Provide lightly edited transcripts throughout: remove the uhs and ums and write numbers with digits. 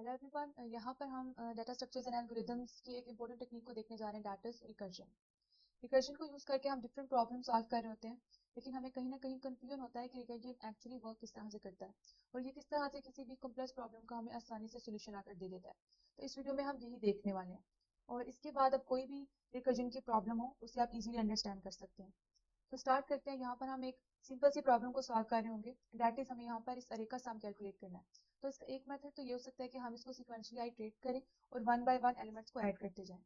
Hello everyone, यहाँ पर हम डाटा स्ट्रक्चर्स एंड एल्गोरिदम्स की एक इंपॉर्टेंट टेक्निक को देखने जा रहे हैं, दैट इज रिकर्जन। रिकर्जन को यूज करके हम डिफरेंट प्रॉब्लम सॉल्व कर रहे होते हैं, लेकिन हमें कहीं ना कहीं कंफ्यूजन होता है कि रिकर्जन एक्चुअली वर्क किस तरह से करता है और ये किस तरह से किसी भी कॉम्प्लेक्स प्रॉब्लम का हमें आसानी से सोल्यूशन आकर दे देता है। तो इस वीडियो में हम यही देखने वाले हैं और इसके बाद अब कोई भी रिकर्जन की प्रॉब्लम हो उसे आप इजीली अंडरस्टैंड कर सकते हैं। तो स्टार्ट करते हैं। यहाँ पर हम एक सिंपल सी प्रॉब्लम को सॉल्व कर रहे होंगे, दैट इज हमें यहाँ पर इस अरे का सम कैलकुलेट करना है। तो इसका एक मेथड तो ये हो सकता है कि हम इसको सिक्वेंशियली आइटरेट करें और वन बाय वन एलिमेंट्स को ऐड करते जाएं।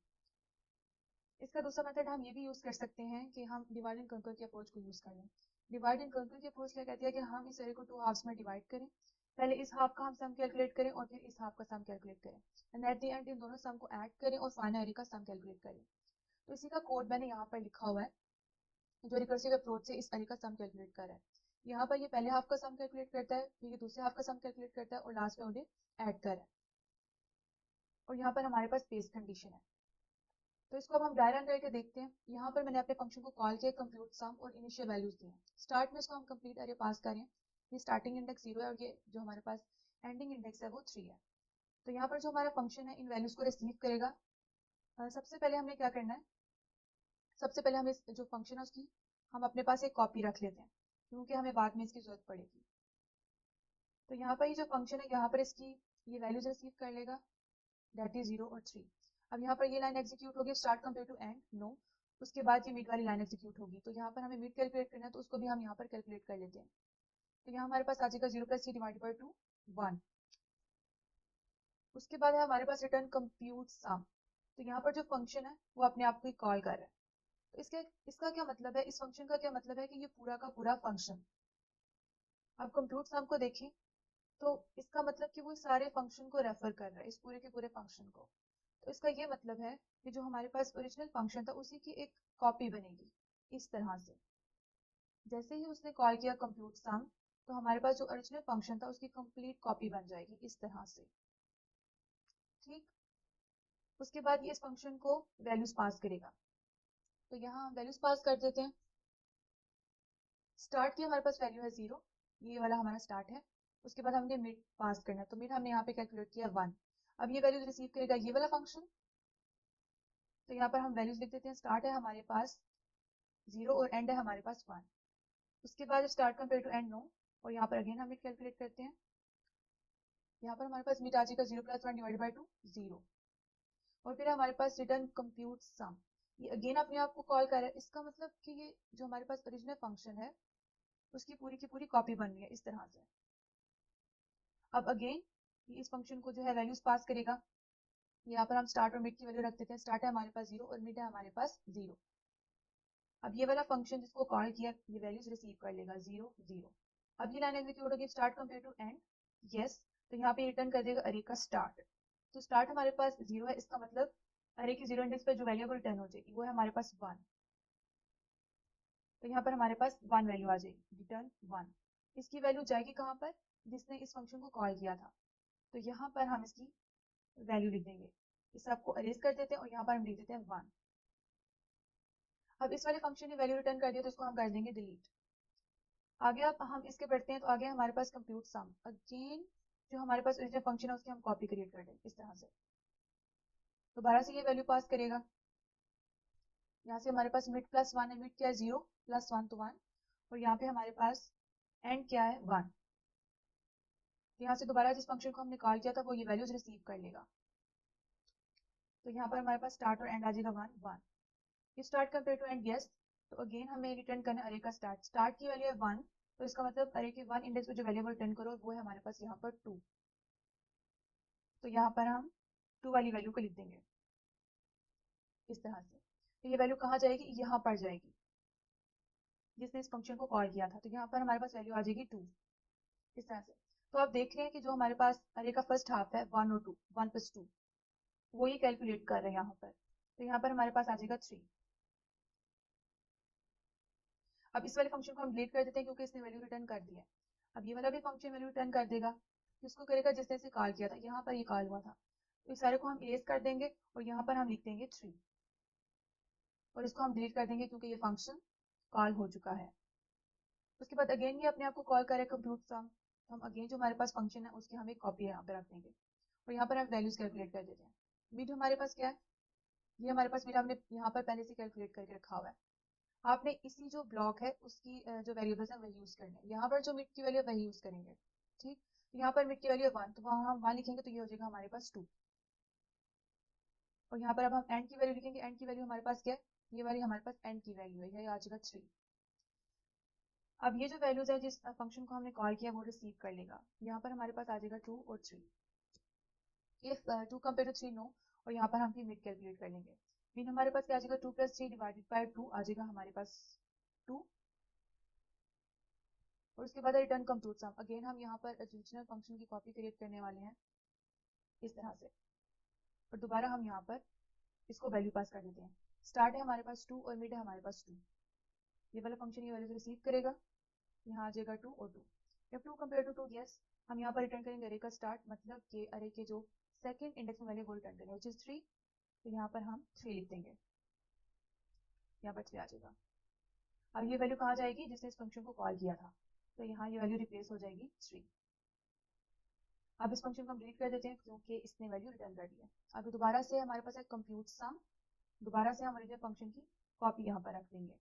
इसका दूसरा मेथड हम ये भी यूज कर सकते हैं कि हम डिवाइड एंड कंकर की अप्रोच को यूज कर लें। डिवाइड एंड कंकर की अप्रोच क्या कहती है कि हम इस अरे को टू हाफ्स में डिवाइड करें, पहले इस हाफ का हम सम कैलकुलेट करें और फिर इस हाफ का सम कैलकुलेट करें and at the and in दोनों सम को ऐड करें और फाइनल अरे का सम कैलकुलेट करें। तो इसी का कोड मैंने यहाँ पर लिखा हुआ है जो रिकर्सिव अप्रोच से इस अरे का सम कैलकुलेट कर रहा है। यहाँ पर ये पहले हाफ का सम कैलकुलेट करता है, फिर ये दूसरे हाफ का सम कैलकुलेट करता है और लास्ट में उन्हें ऐड कर रहा है। और यहाँ पर हमारे पास बेस कंडीशन है। तो इसको अब हम डायग्राम करके देखते हैं। यहाँ पर मैंने अपने फंक्शन को कॉल किया कंप्यूट सम और इनिशियल वैल्यूज दिए हैं। स्टार्ट में इसको हम कंप्लीट अरे पास करें, ये स्टार्टिंग इंडेक्स 0 है और ये जो हमारे पास एंडिंग इंडेक्स है वो 3 है। तो यहाँ पर जो हमारा फंक्शन है इन वैल्यूज को रिसीव करेगा। सबसे पहले हमें क्या करना है, सबसे पहले हम इस जो फंक्शन है उसकी हम अपने पास एक कॉपी रख लेते हैं क्योंकि हमें बाद में इसकी जरूरत पड़ेगी। तो यहाँ पर ये जो फंक्शन है यहाँ पर इसकी ये वैल्यूज रिसीव कर लेगा, दैट इज 0 और 3। अब यहाँ पर ये लाइन एग्जीक्यूट होगी start compare to end no, उसके बाद ये मिड वाली लाइन एग्जीक्यूट होगी। तो यहाँ पर हमें मिड कैलकुलेट करना है तो उसको भी हम यहाँ पर कैलकुलेट कर लेते हैं। तो यहाँ हमारे पास आ जाएगा 0 + 3 डिवाइडेड बाय 2 1। उसके बाद है हमारे पास रिटर्न कंप्यूट सम। तो यहाँ पर जो फंक्शन है वो अपने आप को कॉल कर रहा है। तो इसका क्या मतलब है, इस फंक्शन का क्या मतलब है कि ये पूरा का पूरा फंक्शन। अब कंप्यूट सम को देखें तो इसका मतलब कि वो सारे फंक्शन को रेफर कर रहा है, इस पूरे के पूरे फंक्शन को। तो इसका ये मतलब है कि जो हमारे पास ओरिजिनल फंक्शन था उसी की एक कॉपी बनेगी इस तरह से। जैसे ही उसने कॉल किया कंप्यूट सम तो हमारे पास जो ओरिजिनल फंक्शन था उसकी कंप्लीट कॉपी बन जाएगी इस तरह से। ठीक, उसके बाद ये इस फंक्शन को वैल्यूज पास करेगा। तो यहाँ हम वैल्यूज पास कर देते हैं। स्टार्ट की हमारे पास वैल्यू है 0, ये वाला हमारा स्टार्ट है। उसके बाद हमने मिड पास करना है, तो मिड हमने यहाँ पे कैलकुलेट किया 1। अब ये वैल्यूज रिसीव करेगा ये वाला फंक्शन। तो यहाँ पर हम वैल्यूज लिख देते हैं, स्टार्ट है हमारे पास 0 और एंड है हमारे पास 1। उसके बाद start compare to end no और यहाँ पर अगेन हम मिड कैलकुलेट करते हैं। यहाँ पर हमारे पास मिड आ जाएगा 0 + 1 डिवाइडेड बाय 2 0। और फिर हमारे पास रिटर्न कंप्यूट सम, ये अगेन अपने आप को कॉल कर रहा है। इसका मतलब कि ये जो हमारे पास ओरिजिनल फंक्शन है उसकी पूरी की पूरी कॉपी बन रही है इस तरह से। अब अगेन ये इस फंक्शन को जो है वैल्यूज पास करेगा। यहाँ पर हम स्टार्ट और मिड की वैल्यू रख देते हैं। स्टार्ट है हमारे पास 0 और मिड है हमारे पास 0। अब ये वाला फंक्शन जिसको कॉल किया ये वैल्यूज रिसीव कर लेगा 0 0। अब ये लाइन एग्जीक्यूट होगी start compare to end yes. तो यहाँ पे रिटर्न कर देगा अरे का स्टार्ट। तो स्टार्ट हमारे पास 0 है, इसका मतलब अरे की 0 इंडेक्स पे जो वैल्यू रिटर्न हो जाएगी वो है हमारे पास 1। तो यहाँ पर हमारे पास 1 वैल्यू आ जाएगी, रिटर्न 1। इसकी वैल्यू जाएगी कहाँ पर, जिसने इस फंक्शन को कॉल किया था। तो यहाँ पर हम इसकी वैल्यू लिख देंगे, इसे आपको अरेज कर देते हैं और यहाँ पर हम लिख देते हैं 1। अब इस वाले फंक्शन ने वैल्यू रिटर्न कर दिया तो इसको हम कर देंगे डिलीट। आगे अब हम इसके बढ़ते हैं तो आगे हमारे पास कंप्यूट सम, अगेन जो हमारे पास ओरिजिनल फंक्शन है उसकी हम कॉपी क्रिएट कर देंगे इस तरह से। दोबारा से ये वैल्यू पास करेगा। यहाँ से हमारे पास मिड + 1 है, मिड क्या है 0 + 1 तो 1 और यहाँ पे हमारे पास एंड क्या है 1। यहाँ से दोबारा जिस फंक्शन को हमने कॉल किया था वो ये वैल्यूज रिसीव कर लेगा। तो यहाँ पर हमारे पास स्टार्ट और एंड आ जाएगा 1 1। ये start compare to end yes. तो अगेन हमें रिटर्न करना है अरे का स्टार्ट। स्टार्ट की वैल्यू है 1, तो इसका मतलब अरे के 1 इंडेक्स पे जो वैल्यू रिटर्न करो वो है हमारे पास यहाँ पर 2। तो यहाँ पर हम 2 वाली वैल्यू को लिख देंगे इस तरह से। तो ये वैल्यू कहाँ जाएगी, यहाँ पर जाएगी जिसने इस फंक्शन को कॉल किया था। तो यहाँ पर हमारे पास वैल्यू आ जाएगी 2 इस तरह से। तो आप देख रहे हैं कि जो हमारे पास अरे का फर्स्ट हाफ है 1 और 2 1 + 2 वो ही कैलकुलेट कर रहे हैं यहाँ पर। तो यहाँ पर हमारे पास आ जाएगा 3। अब इस वाले फंक्शन को हम डिलीट कर देते हैं क्योंकि इसने वैल्यू रिटर्न कर दिया है। अब ये वाला भी फंक्शन वैल्यू रिटर्न कर देगा, किसको करेगा, जिसने इसे कॉल किया था। यहाँ पर ये कॉल हुआ था तो इस सारे को हम इरेज कर देंगे और यहाँ पर हम लिख देंगे 3 और इसको हम डिलीट कर देंगे क्योंकि ये फंक्शन कॉल हो चुका है। उसके बाद अगेन ये अपने आप को कॉल करे कंप्यूट सम। तो हम अगेन जो हमारे पास फंक्शन है उसकी हम एक कॉपी यहाँ पे रख देंगे और यहाँ पर हम वैल्यूज कैलकुलेट कर देते हैं। मिड हमारे पास क्या है, ये हमारे पास मिड हमने यहाँ पर पहले से कैलकुलेट करके रखा हुआ है। आपने इसी जो ब्लॉक है उसकी जो वेरिएबल्स है वही यूज करने हैं। यहाँ पर जो मिड की वैल्यू है वही यूज करेंगे, ठीक। तो यहाँ पर मिड की वैल्यू है 1, तो वहाँ हम 1 लिखेंगे तो ये हो जाएगा हमारे पास 2। और यहाँ पर अब हम एंड की वैल्यू लिखेंगे। एंड की वैल्यू हमारे पास क्या है, ये वाली हमारे पास एंड की वैल्यू है, यह आ जाएगा 3। अब ये जो वैल्यूज है जिस फंक्शन को हमने कॉल किया वो रिसीव कर लेगा। यहाँ पर हमारे पास आ जाएगा 2 और 3। इफ 2 कंपेयर टू 3 नो, और यहाँ पर हम भी मिड कैलकुलेट कर लेंगे। मीन हमारे पास क्या आ जाएगा, 2 + 3 डिवाइडेड बाय 2 आ जाएगा हमारे पास 2। और उसके बाद रिटर्न कंप्यूट सम। अगेन हम यहाँ पर ओरिजिनल फंक्शन की कॉपी क्रिएट करने वाले हैं इस तरह से, और दोबारा हम यहाँ पर इसको वैल्यू पास कर देते हैं। स्टार्ट है हमारे पास 2 और मिड है हमारे पास 2। ये वाला फंक्शन ये वैल्यू रिसीव करेगा, यहाँ आ जाएगा 2 और 2। जब 2 कंपेयर टू 2, यस, हम यहाँ पर रिटर्न करेंगे अरे का स्टार्ट, मतलब कि अरे के जो सेकंड इंडेक्स में वैल्यू वो रिटर्न करेंगे, व्हिच इज 3। तो यहाँ पर हम 3 लिख देंगे, यहाँ पर 3 आ जाएगा। अब ये वैल्यू कहाँ जाएगी, जिसने इस फंक्शन को कॉल किया था, तो यहाँ ये वैल्यू रिप्लेस हो जाएगी 3। अब इस फंक्शन को हम डिलीट कर देते हैं क्योंकि इसने वैल्यू रिटर्न कर दी है। अब दोबारा से हमारे पास है कंप्यूट सम, दोबारा से हम ओरिजिनल फंक्शन की कॉपी यहाँ पर रख देंगे।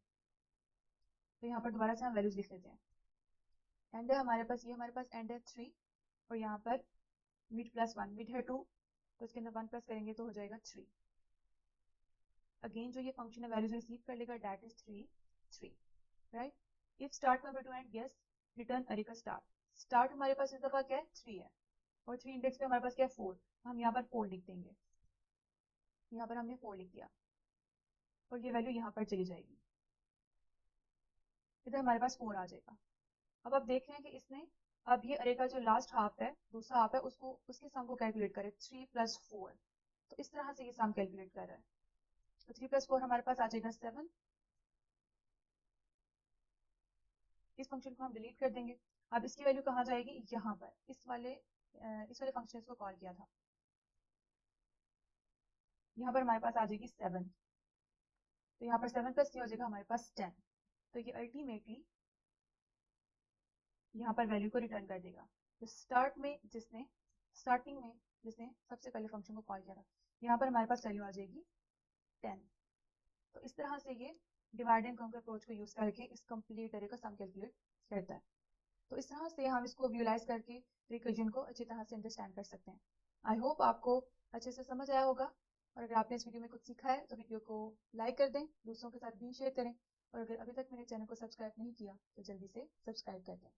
तो यहाँ पर दोबारा से हम वैल्यूज लिख लेते हैं। एंड है हमारे पास, ये हमारे पास एंड है 3, और यहाँ पर मिड +1, मिड है 2, तो इसके अंदर 1 प्लस करेंगे तो हो जाएगा 3। अगेन जो ये फंक्शन है वैल्यूज रिसीव कर लेगा, that is 3 right. If start compare to end, yes, return array का स्टार्ट। स्टार्ट हमारे पास इस दफा क्या है, 3 है, और 3 इंडेक्स पे हमारे पास क्या है, 4। हम यहाँ पर 4 लिख देंगे, यहाँ पर हमने 4 लिख दिया, और ये वैल्यू यहाँ पर चली जाएगी, इधर हमारे पास 4 आ जाएगा। अब आप देख रहे हैं कि इसने अब ये अरे का जो लास्ट हाफ है, दूसरा हाफ है, उसको उसके सम को कैलकुलेट करे, 3 + 4। तो इस तरह से ये सम कैलकुलेट कर रहा है। तो 3 + 4 हमारे पास आ जाएगा 7। इस फंक्शन को हम डिलीट कर देंगे। अब इसकी वैल्यू कहाँ जाएगी, यहाँ पर इस वाले फंक्शन को कॉल किया था, यहाँ पर हमारे पास आ जाएगी 7। तो यहाँ पर 7 + 3 हो जाएगा हमारे पास 10। तो ये अल्टीमेटली यहाँ पर वैल्यू को रिटर्न कर देगा। तो स्टार्टिंग में जिसने सबसे पहले फंक्शन को कॉल किया था, यहाँ पर हमारे पास वैल्यू आ जाएगी 10। तो इस तरह से ये डिवाइड एंड कॉन्कर अप्रोच को यूज करके इस कंप्लीट अरे का सम कैलकुलेट करता है। तो इस तरह से हम इसको विजुलाइज करके रिकर्जन को अच्छी तरह से अंडरस्टैंड कर सकते हैं। आई होप आपको अच्छे से समझ आया होगा, और अगर आपने इस वीडियो में कुछ सीखा है तो वीडियो को लाइक कर दें, दूसरों के साथ भी शेयर करें, और अगर अभी तक मेरे चैनल को सब्सक्राइब नहीं किया तो जल्दी से सब्सक्राइब कर दें।